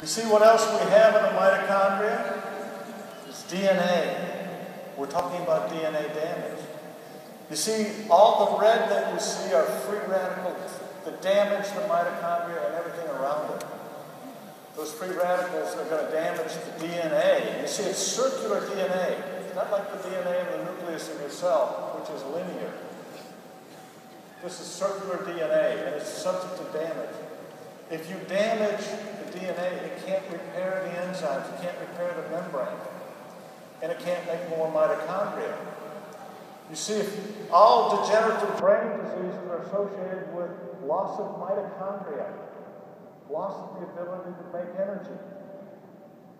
You see what else we have in the mitochondria? It's DNA. We're talking about DNA damage. You see, all the red that you see are free radicals that damage the mitochondria and everything around it. Those free radicals are going to damage the DNA. You see, it's circular DNA. It's not like the DNA in the nucleus of your cell, which is linear. This is circular DNA, and it's subject to damage. If you damage the DNA, it can't repair the enzymes, it can't repair the membrane, and it can't make more mitochondria. You see, all degenerative brain diseases are associated with loss of mitochondria, loss of the ability to make energy.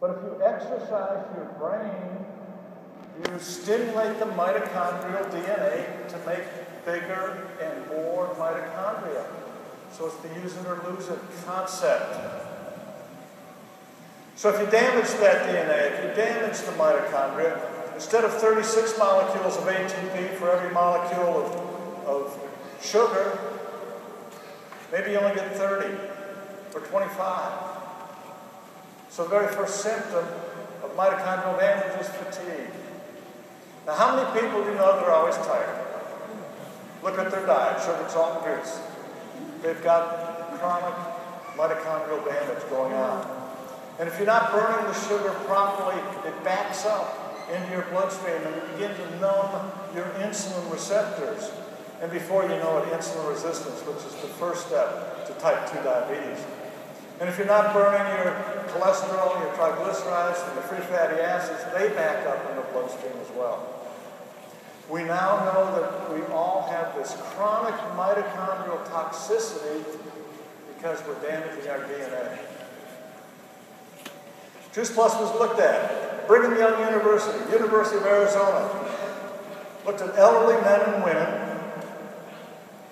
But if you exercise your brain, you stimulate the mitochondrial DNA to make bigger and more mitochondria. So it's the use it or lose it concept. So if you damage that DNA, if you damage the mitochondria, instead of 36 molecules of ATP for every molecule of sugar, maybe you only get 30 or 25. So the very first symptom of mitochondrial damage is fatigue. Now, how many people do you know they're always tired? Look at their diet, sugar, salt, and grease. They've got chronic mitochondrial damage going on. And if you're not burning the sugar properly, it backs up into your bloodstream and you begin to numb your insulin receptors. And before you know it, insulin resistance, which is the first step to type 2 diabetes. And if you're not burning your cholesterol, your triglycerides, and the free fatty acids, they back up in the bloodstream as well. We now know that we all have this chronic mitochondrial toxicity because we're damaging our DNA. JuicePlus was looked at. Brigham Young University, University of Arizona, looked at elderly men and women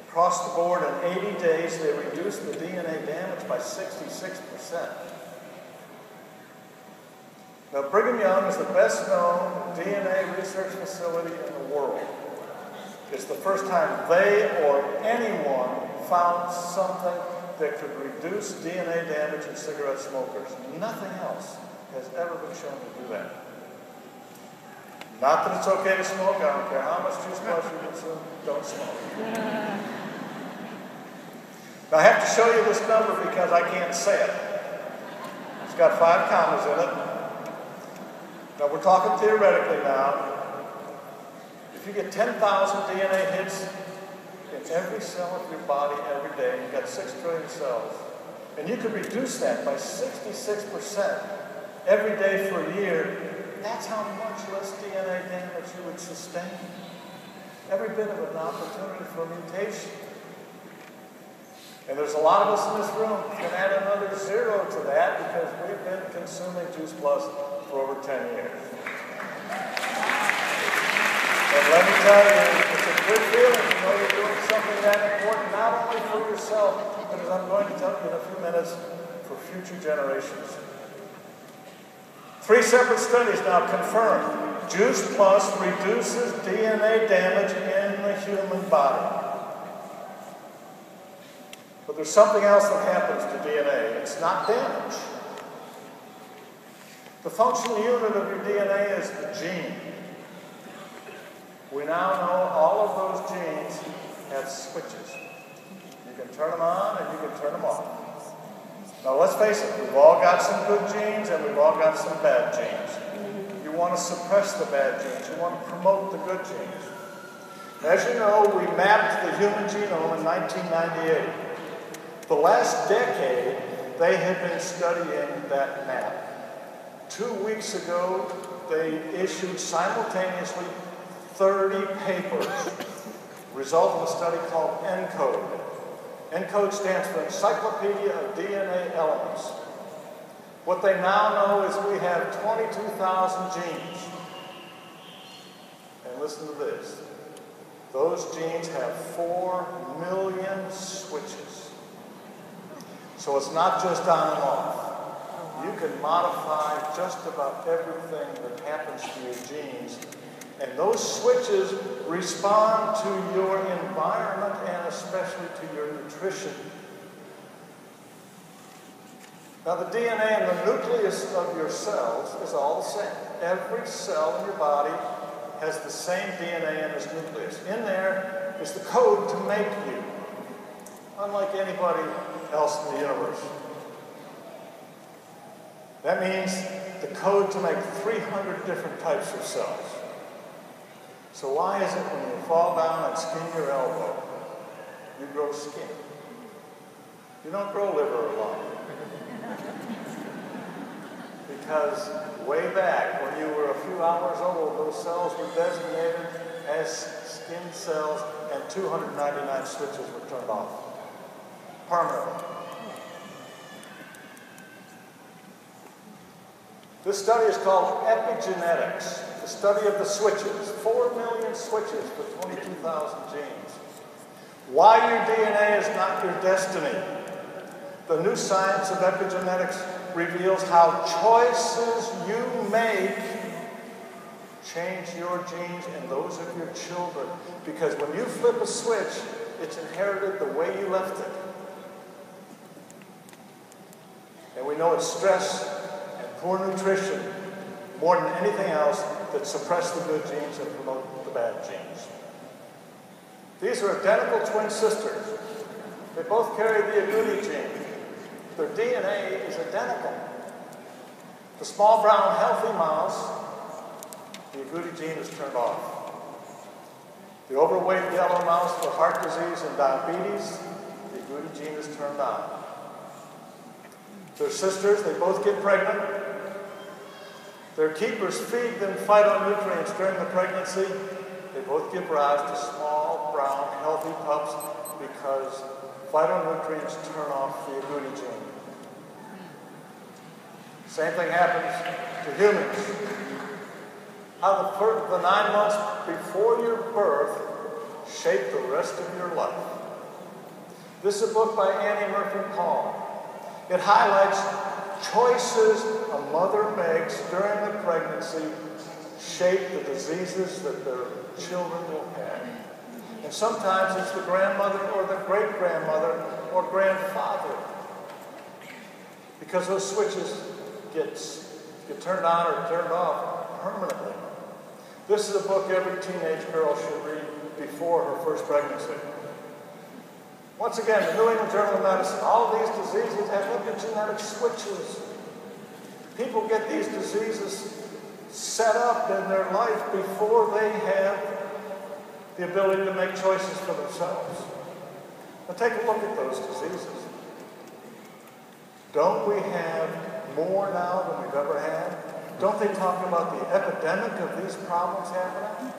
across the board. In 80 days, they reduced the DNA damage by 66%. Now, Brigham Young is the best-known DNA research facility in the world. It's the first time they or anyone found something that could reduce DNA damage in cigarette smokers. Nothing else has ever been shown to do that. Not that it's okay to smoke. I don't care how much JuicePlus you consume, don't smoke. Now, I have to show you this number because I can't say it. It's got 5 commas in it. Now, we're talking theoretically now. If you get 10,000 DNA hits in every cell of your body every day, you've got 6 trillion cells, and you could reduce that by 66% every day for a year, that's how much less DNA damage you would sustain. Every bit of an opportunity for mutation. And there's a lot of us in this room who can add another 0 to that because we've been consuming JuicePlus for over 10 years. And let me tell you, it's a good feeling to know you're doing something that important, not only for yourself, but as I'm going to tell you in a few minutes, for future generations. 3 separate studies now confirm JuicePlus reduces DNA damage in the human body. But there's something else that happens to DNA. It's not damage. The functional unit of your DNA is the gene. We now know all of those genes have switches. You can turn them on and you can turn them off. Now let's face it, we've all got some good genes and we've all got some bad genes. You want to suppress the bad genes. You want to promote the good genes. As you know, we mapped the human genome in 1998. The last decade, they have been studying that map. 2 weeks ago, they issued simultaneously 30 papers, result of a study called ENCODE. ENCODE stands for Encyclopedia of DNA Elements. What they now know is we have 22,000 genes. And listen to this. Those genes have 4 million switches. So it's not just on and off. You can modify just about everything that happens to your genes. And those switches respond to your environment and especially to your nutrition. Now the DNA in the nucleus of your cells is all the same. Every cell in your body has the same DNA in its nucleus. In there is the code to make you, unlike anybody else in the universe. That means the code to make 300 different types of cells. So why is it when you fall down and skin your elbow, you grow skin? You don't grow liver or lung. Because way back, when you were a few hours old, those cells were designated as skin cells and 299 switches were turned off permanently. This study is called epigenetics, the study of the switches. 4 million switches for 22,000 genes. Why your DNA is not your destiny. The new science of epigenetics reveals how choices you make change your genes and those of your children. Because when you flip a switch, it's inherited the way you left it. And we know it's stress and poor nutrition, more than anything else, that suppress the good genes and promote the bad genes. These are identical twin sisters. They both carry the agouti gene. Their DNA is identical. The small brown healthy mouse, the agouti gene is turned off. The overweight yellow mouse for heart disease and diabetes, the agouti gene is turned on. They're sisters, they both get pregnant. Their keepers feed them phytonutrients during the pregnancy. They both give rise to small, brown, healthy pups because phytonutrients turn off the agouti gene. Same thing happens to humans. How the 9 months before your birth shape the rest of your life. This is a book by Annie Murphy Paul. It highlights choices a mother makes during the pregnancy shape the diseases that their children will have. And sometimes it's the grandmother or the great-grandmother or grandfather. Because those switches get turned on or turned off permanently. This is a book every teenage girl should read before her first pregnancy. Once again, the New England Journal of Medicine, all of these diseases have epigenetic switches. People get these diseases set up in their life before they have the ability to make choices for themselves. Now take a look at those diseases. Don't we have more now than we've ever had? Don't they talk about the epidemic of these problems happening?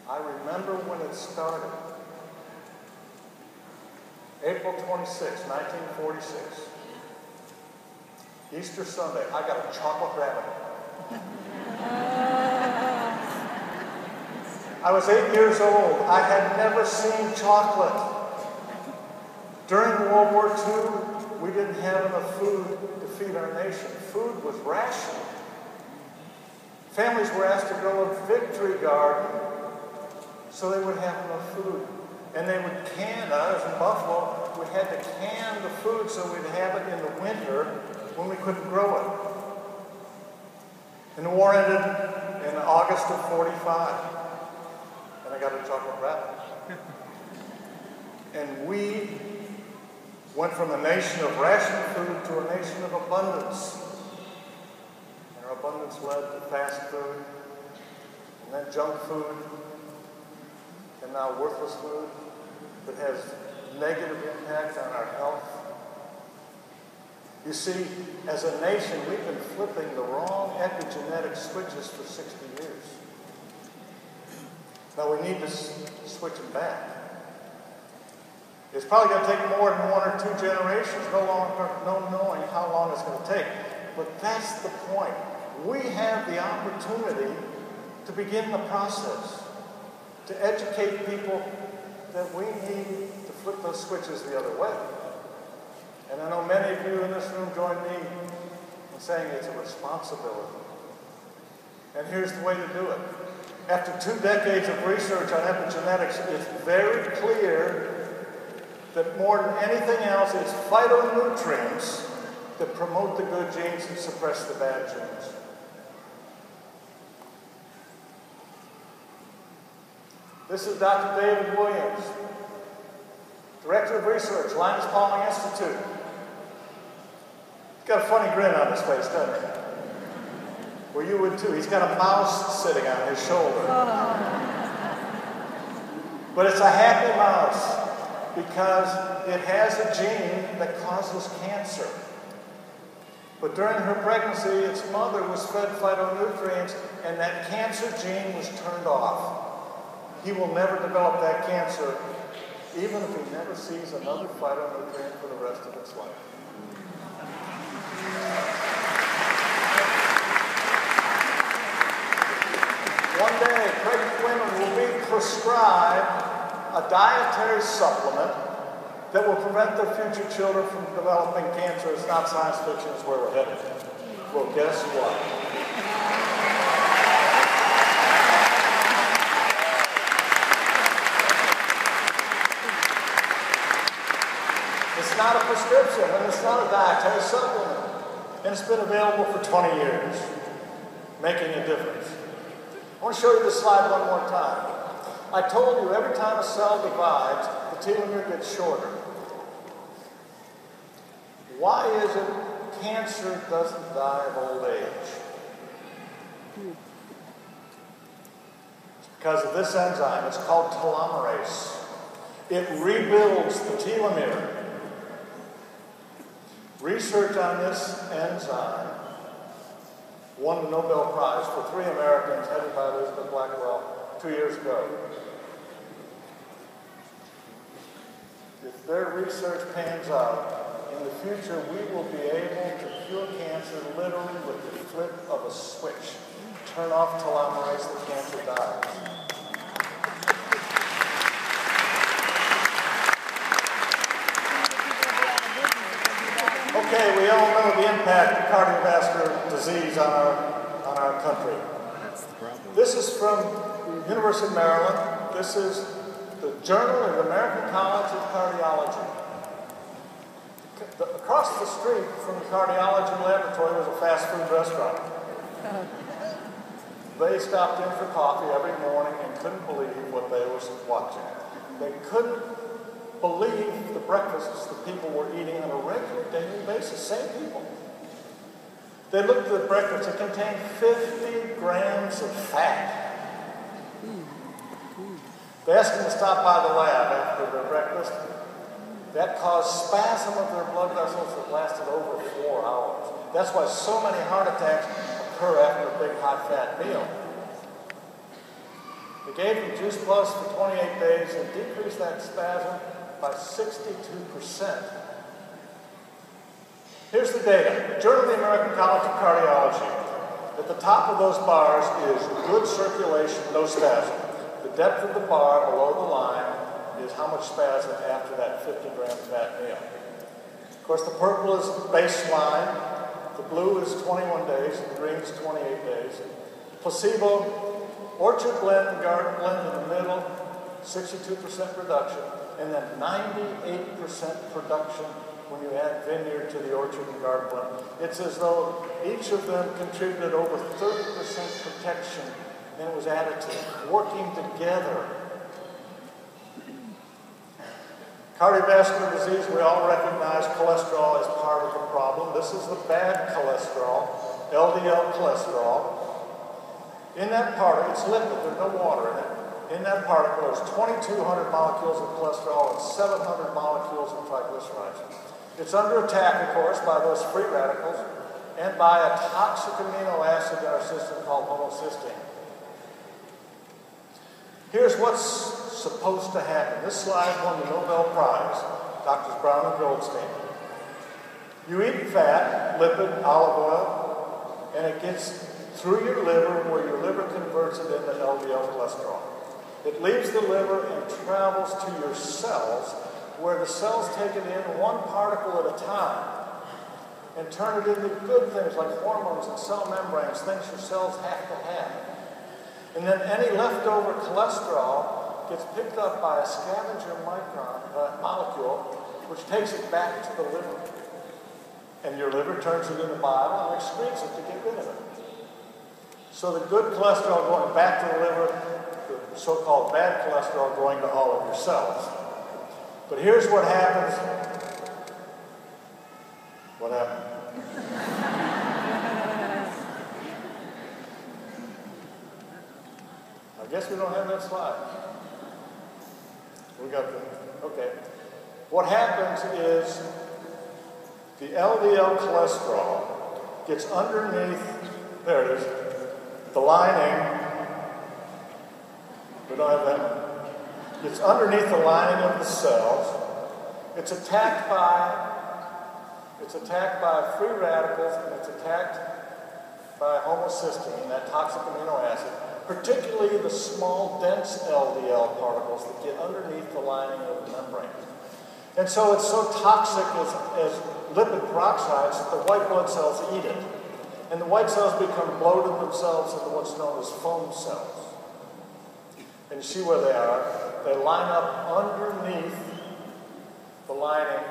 I remember when it started. April 26, 1946. Easter Sunday. I got a chocolate rabbit. I was 8 years old. I had never seen chocolate. During World War II, we didn't have enough food to feed our nation. Food was rationed. Families were asked to grow a victory garden so they would have enough food. And they would can, I was in Buffalo, we had to can the food so we'd have it in the winter when we couldn't grow it. And the war ended in August of 45. And I got a chocolate rabbit. And we went from a nation of rationed food to a nation of abundance. And our abundance led to fast food, and then junk food, and now worthless food that has negative impact on our health. You see, as a nation, we've been flipping the wrong epigenetic switches for 60 years. Now we need to switch them back. It's probably going to take more than 1 or 2 generations, no knowing how long it's going to take. But that's the point. We have the opportunity to begin the process, to educate people that we need to flip those switches the other way. And I know many of you in this room join me in saying it's a responsibility. And here's the way to do it. After 2 decades of research on epigenetics, it's very clear that more than anything else, it's phytonutrients that promote the good genes and suppress the bad genes. This is Dr. David Williams, Director of Research, Linus Pauling Institute. He's got a funny grin on his face, doesn't he? Well, you would too. He's got a mouse sitting on his shoulder. But it's a happy mouse because it has a gene that causes cancer. But during her pregnancy, its mother was fed phytonutrients, and that cancer gene was turned off. He will never develop that cancer, even if he never sees another phytonutrient for the rest of its life. One day, pregnant women will be prescribed a dietary supplement that will prevent their future children from developing cancer. It's not science fiction, it's where we're headed. Well, guess what? It's not a prescription, and it's not a dietary supplement. And it's been available for 20 years, making a difference. I want to show you this slide one more time. I told you every time a cell divides, the telomere gets shorter. Why is it cancer doesn't die of old age? It's because of this enzyme. It's called telomerase. It rebuilds the telomere. Research on this enzyme won the Nobel Prize for 3 Americans headed by Elizabeth Blackwell 2 years ago. If their research pans out, in the future we will be able to cure cancer literally with the flip of a switch. Turn off telomerase, the cancer dies. Okay, we all know the impact of cardiovascular disease on our country. That's the problem. This is from University of Maryland. This is the Journal of the American College of Cardiology. Across the street from the cardiology laboratory was a fast food restaurant. They stopped in for coffee every morning and couldn't believe what they were watching. They couldn't believe the breakfasts that people were eating on a regular daily basis, same people. They looked at the breakfast, it contained 50 grams of fat. They asked them to stop by the lab after their breakfast. That caused spasm of their blood vessels that lasted over 4 hours. That's why so many heart attacks occur after a big high-fat meal. They gave them JuicePlus for 28 days and decreased that spasm by 62%. Here's the data. Journal of the American College of Cardiology. At the top of those bars is good circulation, no spasm. The depth of the bar below the line is how much spasm after that 50-gram fat meal. Of course, the purple is baseline, the blue is 21 days, and the green is 28 days. Placebo, orchard blend and garden blend in the middle, 62% reduction. And then 98% production when you add vineyard to the orchard and garden blend. It's as though each of them contributed over 30% protection, and it was additive, working together. Cardiovascular disease, we all recognize cholesterol as part of the problem. This is the bad cholesterol, LDL cholesterol. In that particle, it's lipid, there's no water in it. In that particle, there's 2,200 molecules of cholesterol and 700 molecules of triglycerides. It's under attack, of course, by those free radicals and by a toxic amino acid in our system called homocysteine. Here's what's supposed to happen. This slide won the Nobel Prize, Drs. Brown and Goldstein. You eat fat, lipid, olive oil, and it gets through your liver where your liver converts it into LDL cholesterol. It leaves the liver and travels to your cells, where the cells take it in one particle at a time and turn it into good things like hormones and cell membranes, things your cells have to have. And then any leftover cholesterol gets picked up by a scavenger molecule, which takes it back to the liver. And your liver turns it into bile and excretes it to get rid of it. So the good cholesterol going back to the liver, the so-called bad cholesterol going to all of your cells. But here's what happens. What happened? I guess we don't have that slide. We got the, okay. What happens is the LDL cholesterol gets underneath, there it is, the lining, we don't have that, gets underneath the lining of the cells. It's attacked by free radicals, and it's attacked by homocysteine, that toxic amino acid, particularly the small, dense LDL particles that get underneath the lining of the membrane. And so it's so toxic as lipid peroxides that the white blood cells eat it. And the white cells become bloated themselves into what's known as foam cells. And you see where they are. They line up underneath the lining,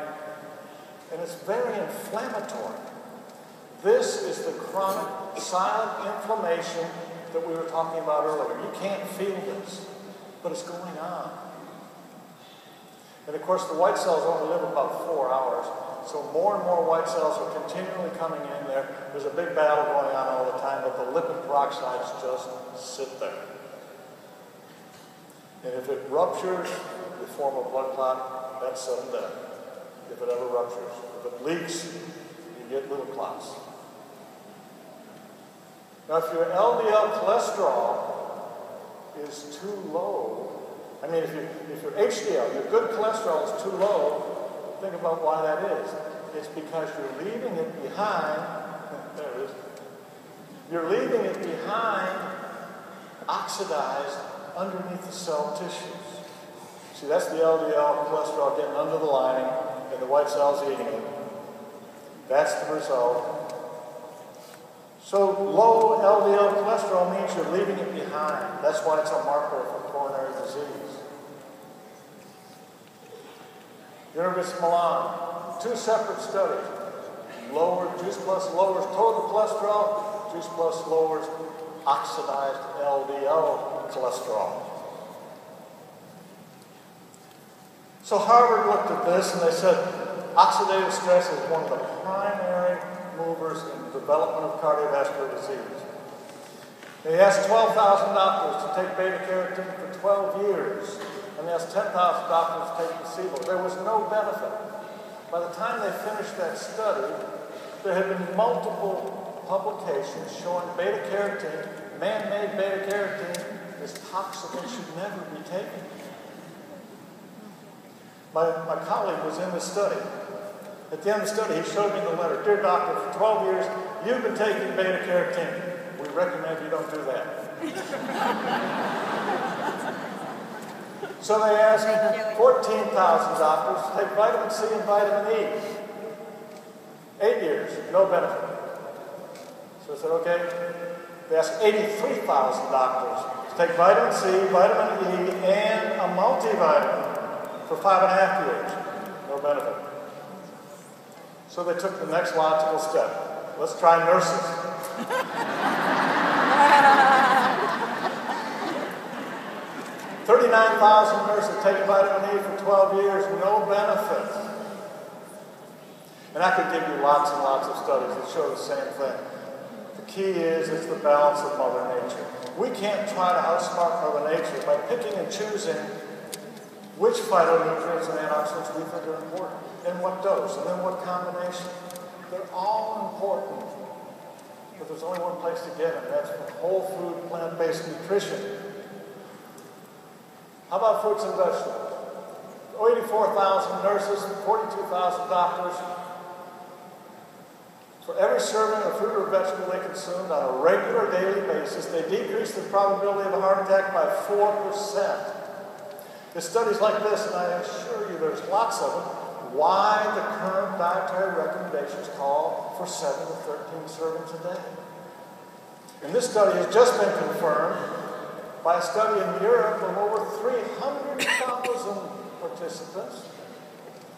and it's very inflammatory. This is the chronic silent inflammation that we were talking about earlier. You can't feel this, but it's going on. And of course, the white cells only live about 4 hours, so more and more white cells are continually coming in there. There's a big battle going on all the time, but the lipid peroxides just sit there. And if it ruptures, you form a blood clot, that's sudden death. If it ever ruptures. If it leaks, you get little clots. Now, if your LDL cholesterol is too low, I mean, if your HDL, your good cholesterol is too low, think about why that is. It's because you're leaving it behind, there it is, you're leaving it behind oxidized underneath the cell tissues. See, that's the LDL cholesterol getting under the lining and the white cells eating it. That's the result. So low LDL cholesterol means you're leaving it behind. That's why it's a marker for coronary disease. University of Milan, 2 separate studies. JuicePlus lowers total cholesterol, JuicePlus lowers oxidized LDL cholesterol. So Harvard looked at this and they said oxidative stress is one of the primary movers in the development of cardiovascular disease. They asked 12,000 doctors to take beta-carotene for 12 years, and they asked 10,000 doctors to take placebo. There was no benefit. By the time they finished that study, there had been multiple publications showing beta-carotene, man-made beta-carotene, is toxic and should never be taken. My colleague was in the study. At the end of the study, he showed me the letter. Dear doctor, for 12 years, you've been taking beta-carotene. We recommend you don't do that. So they asked 14,000 doctors to take vitamin C and vitamin E. 8 years, no benefit. So I said, okay. They asked 83,000 doctors to take vitamin C, vitamin E, and a multivitamin for 5.5 years. No benefit. So they took the next logical step. Let's try nurses. 39,000 nurses taking vitamin E for 12 years, no benefit. And I could give you lots and lots of studies that show the same thing. The key is it's the balance of Mother Nature. We can't try to outsmart Mother Nature by picking and choosing which phytonutrients and antioxidants we think are important, and what dose, and then what combination. They're all important, but there's only one place to get them, and that's from whole food, plant-based nutrition. How about fruits and vegetables? 84,000 nurses, 42,000 doctors. For every serving of fruit or vegetable they consumed on a regular daily basis, they decreased the probability of a heart attack by 4%. There's studies like this, and I assure you there's lots of them, why the current dietary recommendations call for 7 to 13 servings a day. And this study has just been confirmed by a study in Europe of over 300,000 participants.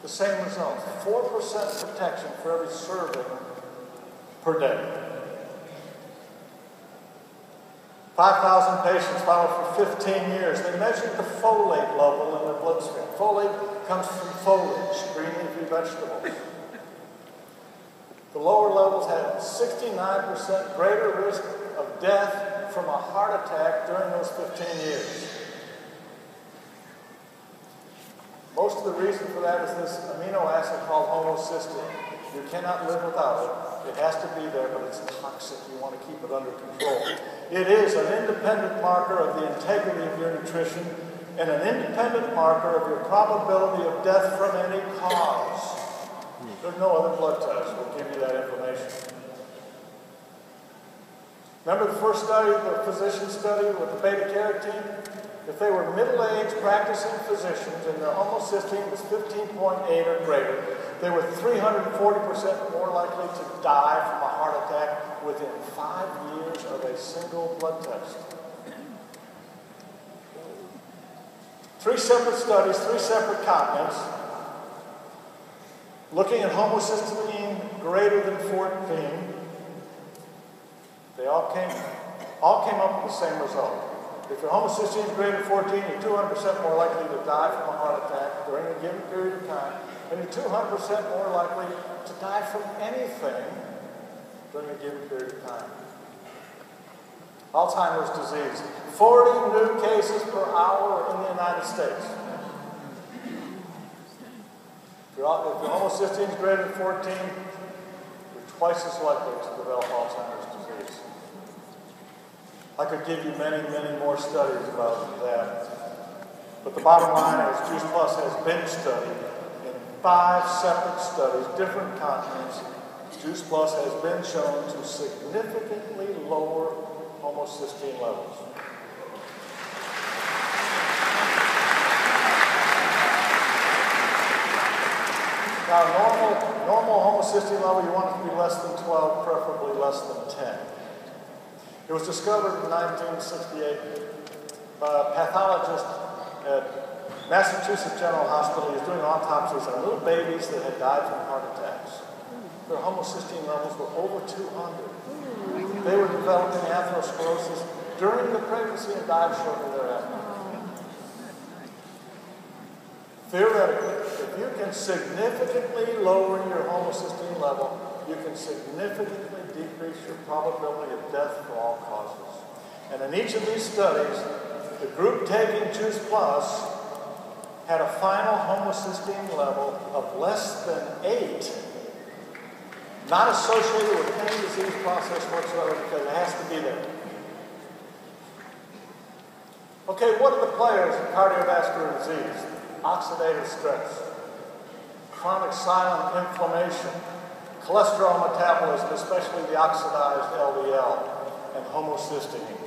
The same results, 4% protection for every serving per day. 5,000 patients followed for 15 years. They measured the folate level in their bloodstream. Folate comes from foliage, green leafy vegetables. The lower levels had 69% greater risk of death from a heart attack during those 15 years. Most of the reason for that is this amino acid called homocysteine. You cannot live without it. It has to be there, but it's toxic. You want to keep it under control. It is an independent marker of the integrity of your nutrition and an independent marker of your probability of death from any cause. There's no other blood test that will give you that information. Remember the first study, the physician study with the beta-carotene? If they were middle-aged practicing physicians and their homocysteine was 15.8 or greater, they were 340% more likely to die from a heart attack within 5 years of a single blood test. 3 separate studies, 3 separate continents, looking at homocysteine greater than 14. They all came up with the same result. If your homocysteine is greater than 14, you're 200% more likely to die from a heart attack during a given period of time, and you're 200% more likely to die from anything during a given period of time. Alzheimer's disease, 40 new cases per hour in the United States. If your homocysteine is greater than 14, you're twice as likely to develop Alzheimer's disease. I could give you many, many more studies about that. But the bottom line is JuicePlus has been studied in 5 separate studies, different continents. JuicePlus has been shown to significantly lower homocysteine levels. Now, normal homocysteine level, you want it to be less than 12, preferably less than 10. It was discovered in 1968 by a pathologist at Massachusetts General Hospital. He was doing autopsies on little babies that had died from heart attacks. Their homocysteine levels were over 200. They were developing atherosclerosis during the pregnancy and died shortly thereafter. Theoretically, if you can significantly lower your homocysteine level, you can significantly decrease your probability of death for all causes. And in each of these studies, the group taking JuicePlus had a final homocysteine level of less than 8, not associated with any disease process whatsoever, because it has to be there. Okay, what are the players in cardiovascular disease? Oxidative stress, chronic silent inflammation, cholesterol metabolism, especially the oxidized LDL, and homocysteine.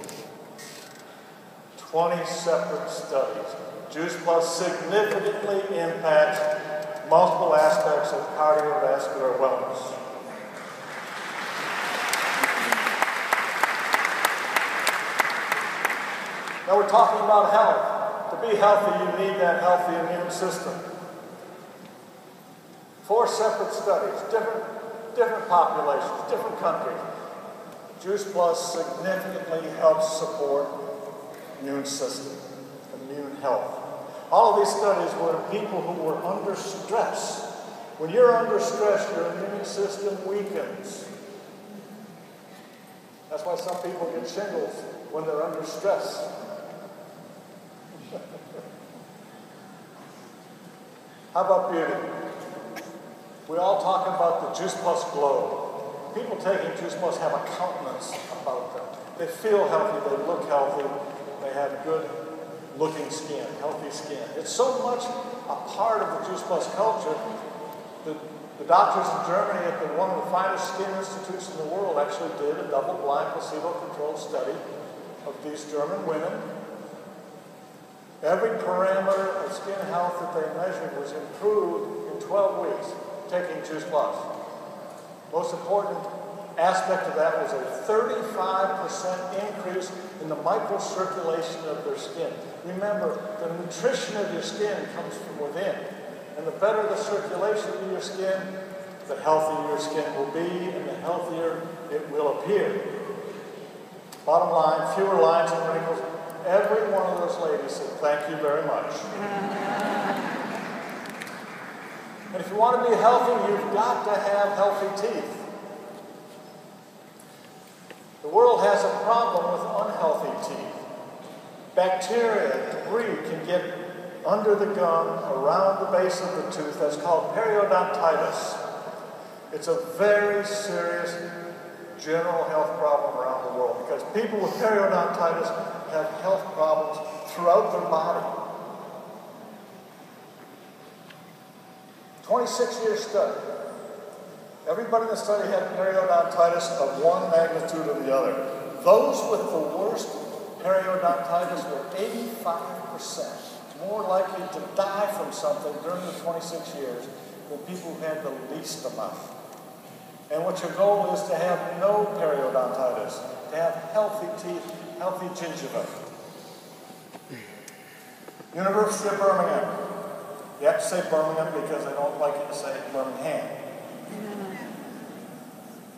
20 separate studies. JuicePlus significantly impacts multiple aspects of cardiovascular wellness. Now we're talking about health. To be healthy, you need that healthy immune system. 4 separate studies, different populations, different countries. JuicePlus significantly helps support immune system, immune health. All of these studies were in people who were under stress. When you're under stress, your immune system weakens. That's why some people get shingles when they're under stress. How about beauty? We all talk about the JuicePlus glow. People taking JuicePlus have a countenance about them. They feel healthy, they look healthy, they have good looking skin, healthy skin. It's so much a part of the JuicePlus culture that the doctors in Germany at one of the finest skin institutes in the world actually did a double-blind, placebo-controlled study of these German women. Every parameter of skin health that they measured was improved in 12 weeks taking JuicePlus. Most important, aspect of that was a 35% increase in the microcirculation of their skin. Remember, the nutrition of your skin comes from within. And the better the circulation of your skin, the healthier your skin will be and the healthier it will appear. Bottom line, fewer lines and wrinkles. Every one of those ladies said, "Thank you very much." And if you want to be healthy, you've got to have healthy teeth. The world has a problem with unhealthy teeth. Bacteria, debris can get under the gum, around the base of the tooth. That's called periodontitis. It's a very serious general health problem around the world because people with periodontitis have health problems throughout their body. 26-year study. Everybody in the study had periodontitis of one magnitude or the other. Those with the worst periodontitis were 85% more likely to die from something during the 26 years than people who had the least amount. And what your goal is to have no periodontitis, to have healthy teeth, healthy gingiva. University of Birmingham. You have to say Birmingham because I don't like you to say Birmingham.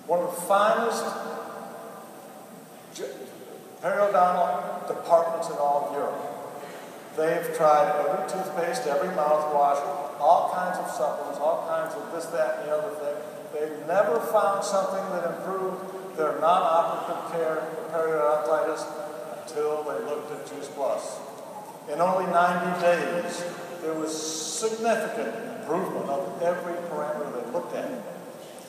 One of the finest periodontal departments in all of Europe. They've tried every toothpaste, every mouthwash, all kinds of supplements, all kinds of this, that, and the other thing. They've never found something that improved their non-operative care for periodontitis until they looked at JuicePlus. In only 90 days, there was significant improvement of every parameter they looked at.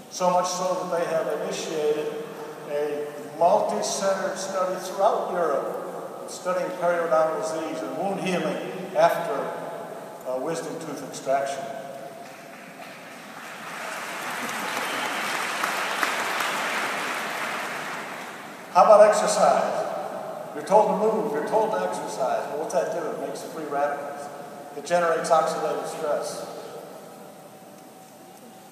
So much so that they have initiated a multi-centered study throughout Europe studying periodontal disease and wound healing after wisdom tooth extraction. How about exercise? You're told to move, you're told to exercise. Well, what's that do? It makes free radicals. It generates oxidative stress.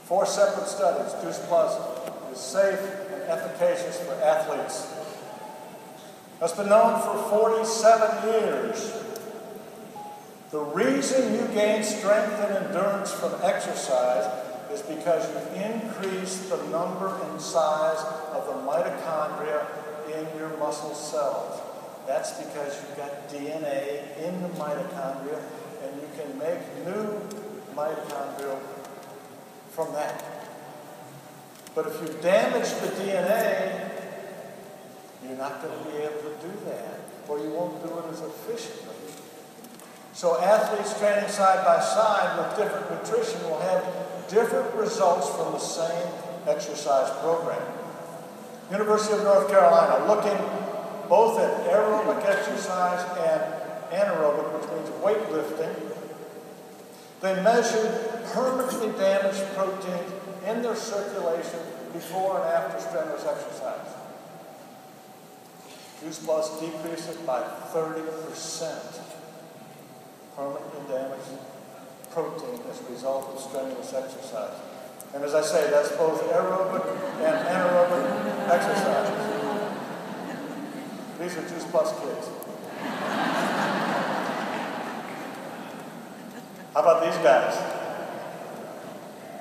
4 separate studies. JuicePlus is safe and efficacious for athletes. It's been known for 47 years. The reason you gain strength and endurance from exercise is because you increase the number and size of the mitochondria in your muscle cells. That's because you've got DNA in the mitochondria and you can make new mitochondria from that. But if you damage the DNA, you're not going to be able to do that, or you won't do it as efficiently. So athletes training side by side with different nutrition will have different results from the same exercise program. University of North Carolina, looking both at aerobic exercise and anaerobic, which means weightlifting, they measured permanently damaged proteins in their circulation before and after strenuous exercise. JuicePlus decreased it by 30%. Permanently damaged protein as a result of strenuous exercise. And as I say, that's both aerobic and anaerobic exercises. These are JuicePlus kids. How about these guys?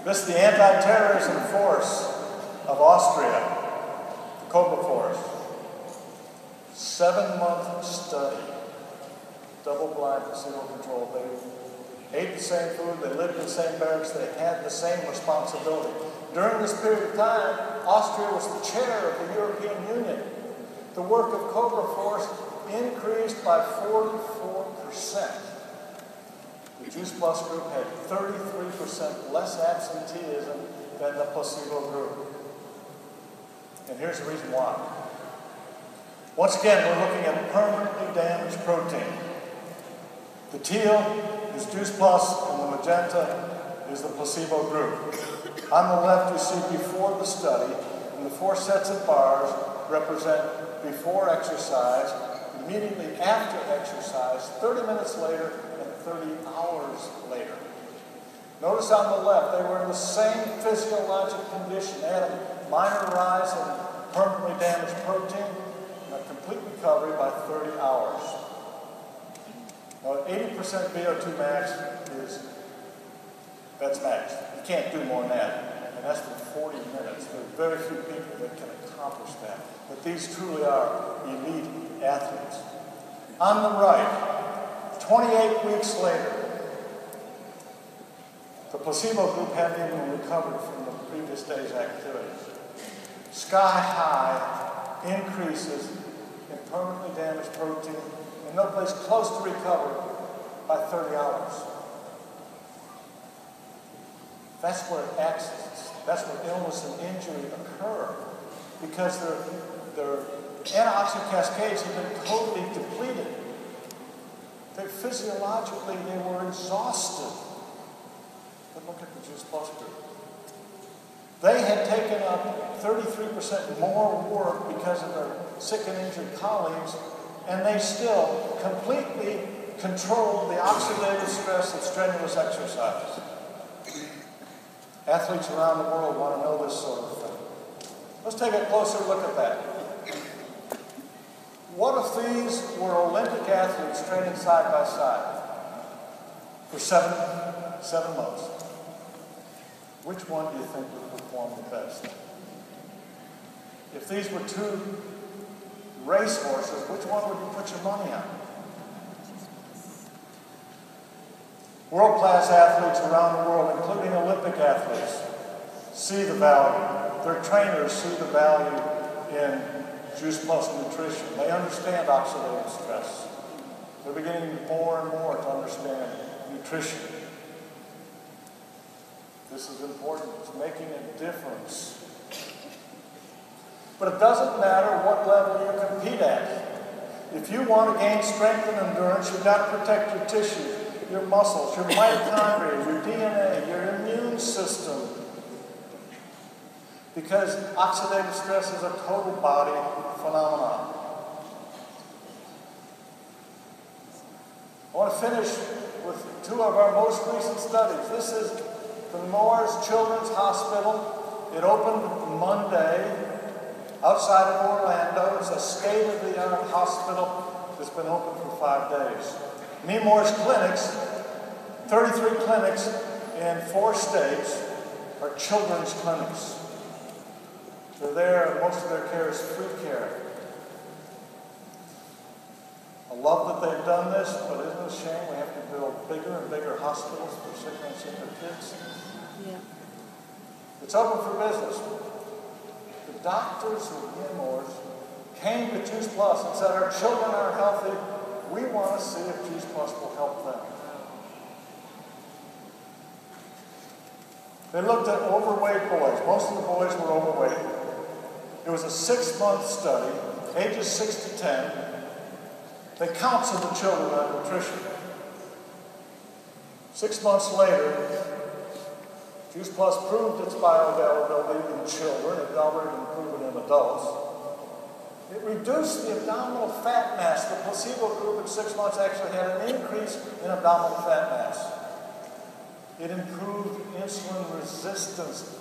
This is the anti-terrorism force of Austria, the Cobra Force. 7-month study, double-blind, placebo-controlled. They ate the same food, they lived in the same barracks, they had the same responsibility. During this period of time, Austria was the chair of the European Union. The work of Cobra Force increased by 44%. The JuicePlus group had 33% less absenteeism than the placebo group. And here's the reason why. Once again, we're looking at permanently damaged protein. The teal is JuicePlus and the magenta is the placebo group. On the left, you see before the study, and the 4 sets of bars represent before exercise, immediately after exercise, 30 minutes later, and 30 hours later. Notice on the left, they were in the same physiologic condition. They had a minor rise in permanently damaged protein, and a complete recovery by 30 hours. Now, 80% VO2 max that's max. You can't do more than that. And that's for 40 minutes. There are very few people that can accomplish that. But these truly are elite athletes. On the right, 28 weeks later, the placebo group hadn't even recovered from the previous day's activities. Sky-high increases in permanently damaged protein, and no place close to recover by 30 hours. That's where accidents, that's where illness and injury occur, because their antioxidant cascades have been totally depleted. Physiologically, they were exhausted. But look at the JuicePlus group. They had taken up 33% more work because of their sick and injured colleagues, and they still completely controlled the oxidative stress of strenuous exercise. Athletes around the world want to know this sort of thing. Let's take a closer look at that. What if these were Olympic athletes training side by side for seven months? Which one do you think would perform the best? If these were two racehorses, which one would you put your money on? World-class athletes around the world, including Olympic athletes, see the value. Their trainers see the value in JuicePlus nutrition. They understand oxidative stress. They're beginning more and more to understand nutrition. This is important. It's making a difference. But it doesn't matter what level you compete at. If you want to gain strength and endurance, you've got to protect your tissues, your muscles, your mitochondria, your DNA, your immune system. Because oxidative stress is a total body phenomenon. I want to finish with two of our most recent studies. This is the Moores Children's Hospital. It opened Monday outside of Orlando. It's a state-of-the-art hospital that's been open for 5 days. Nemours clinics, 33 clinics in 4 states, are children's clinics. They're there, and most of their care is free care. I love that they've done this, but isn't it a shame we have to build bigger and bigger hospitals for sicker and sicker kids? Yeah. It's open for business. The doctors of Nemours came to JuicePlus and said, our children are healthy. We want to see if JuicePlus will help them. They looked at overweight boys. Most of the boys were overweight. It was a 6-month study, ages 6 to 10. They counseled the children on nutrition. 6 months later, JuicePlus proved its bioavailability in children. It had already been proven in adults. It reduced the abdominal fat mass. The placebo group at 6 months actually had an increase in abdominal fat mass. It improved insulin resistance.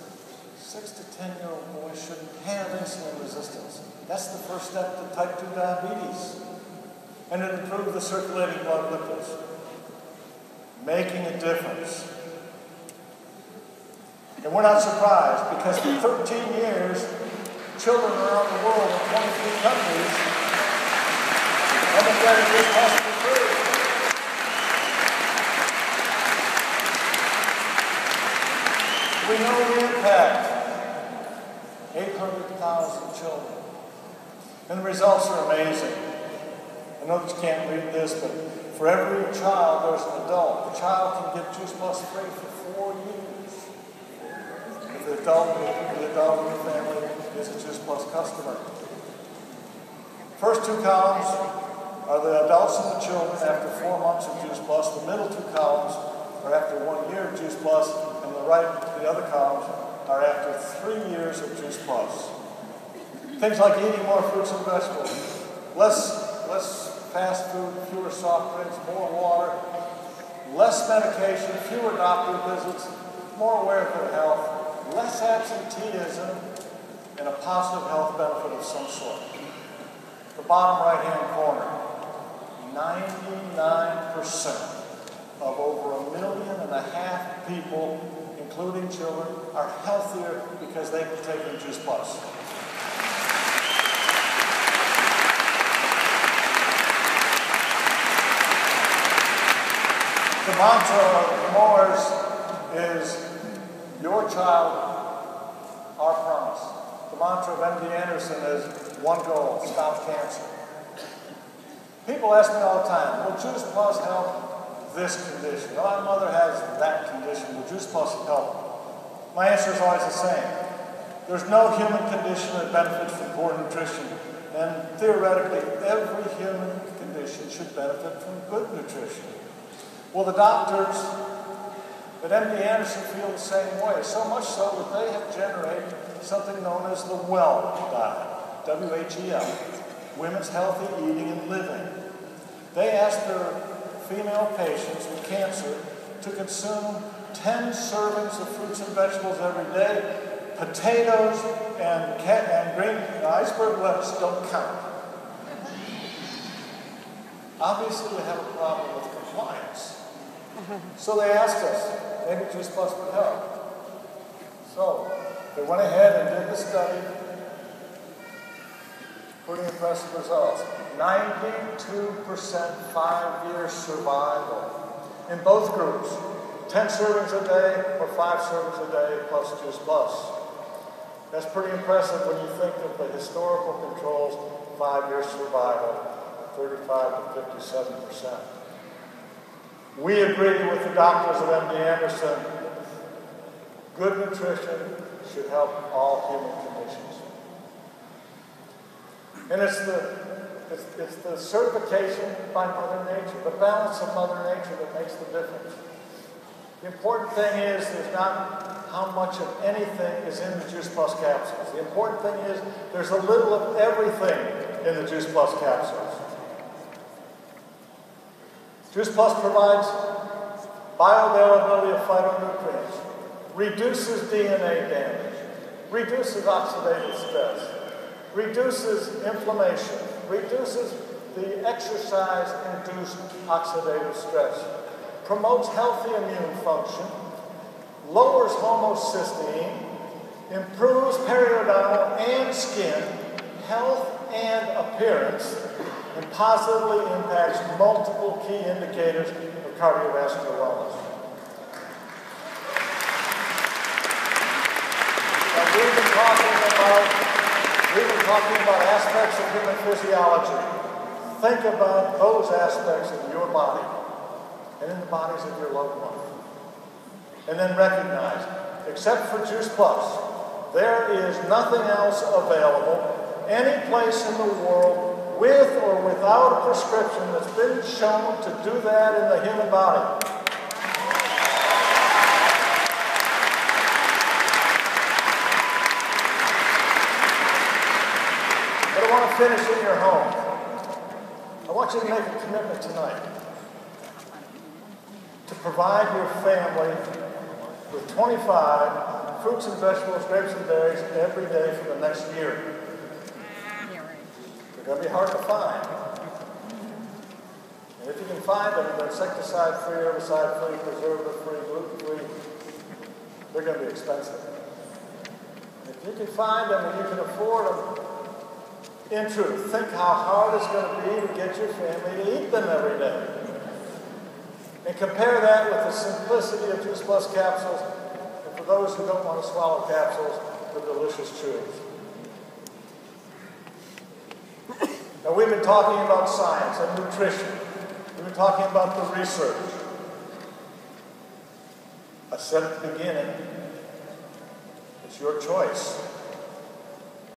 6 to 10-year-old boys shouldn't have insulin resistance. That's the first step to type 2 diabetes. And it improved the circulating blood lipids, making a difference. And we're not surprised, because for 13 years, children around the world in 23 countries have been getting this possible food. We know the impact. 800,000 children. And the results are amazing. I know that you can't read this, but for every child, there's an adult. The child can get JuicePlus free for 4 years. If the adult in the family is a JuicePlus customer. First 2 columns are the adults and the children after 4 months of JuicePlus. The middle 2 columns are after 1 year of JuicePlus, and the other columns are after 3 years of JuicePlus. Things like eating more fruits and vegetables, less fast food, fewer soft drinks, more water, less medication, fewer doctor visits, more aware of their health, less absenteeism, and a positive health benefit of some sort. The bottom right-hand corner, 99% of over 1.5 million people, including children, are healthier because they've been taking JuicePlus. The mantra of Moores is, your child, our promise. The mantra of MD Anderson is, one goal, stop cancer. People ask me all the time, will JuicePlus help this condition? Oh, my mother has that condition. Will JuicePlus help? My answer is always the same. There's no human condition that benefits from poor nutrition. And theoretically, every human condition should benefit from good nutrition. Well, the doctors at MD Anderson feel the same way, so much so that they have generated something known as the WHEL diet, W-H-E-L, Women's Healthy Eating and Living. They ask their female patients with cancer to consume 10 servings of fruits and vegetables every day. Potatoes and green iceberg lettuce don't count. Obviously, we have a problem with compliance. So they asked us, maybe JuicePlus would help. So they went ahead and did the study. Pretty impressive results. 92% 5-year survival in both groups. 10 servings a day or 5 servings a day plus JuicePlus. That's pretty impressive when you think of the historical controls, 5-year survival, 35 to 57%. We agree with the doctors of MD Anderson. Good nutrition should help all human conditions. And it's the certification by Mother Nature, the balance of Mother Nature that makes the difference. The important thing is there's not how much of anything is in the JuicePlus capsules. The important thing is there's a little of everything in the JuicePlus capsules. JuicePlus provides bioavailability of phytonutrients, reduces DNA damage, reduces oxidative stress, reduces inflammation, reduces the exercise-induced oxidative stress, promotes healthy immune function, lowers homocysteine, improves periodontal and skin health and appearance, and positively impacts multiple key indicators of cardiovascular wellness. Now, we've been talking about aspects of human physiology. Think about those aspects of your body and in the bodies of your loved ones. And then recognize, except for JuicePlus, there is nothing else available any place in the world with or without a prescription that's been shown to do that in the human body. But I want to finish in your home. I want you to make a commitment tonight to provide your family with 25 fruits and vegetables, grapes and berries every day for the next year. They're going to be hard to find. And if you can find them, they're insecticide-free, herbicide-free, preservative-free, gluten-free. They're going to be expensive. And if you can find them and you can afford them, in truth, think how hard it's going to be to get your family to eat them every day. And compare that with the simplicity of JuicePlus capsules, and for those who don't want to swallow capsules, the delicious chews. Now, we've been talking about science and nutrition. We've been talking about the research. I said at the beginning, it's your choice.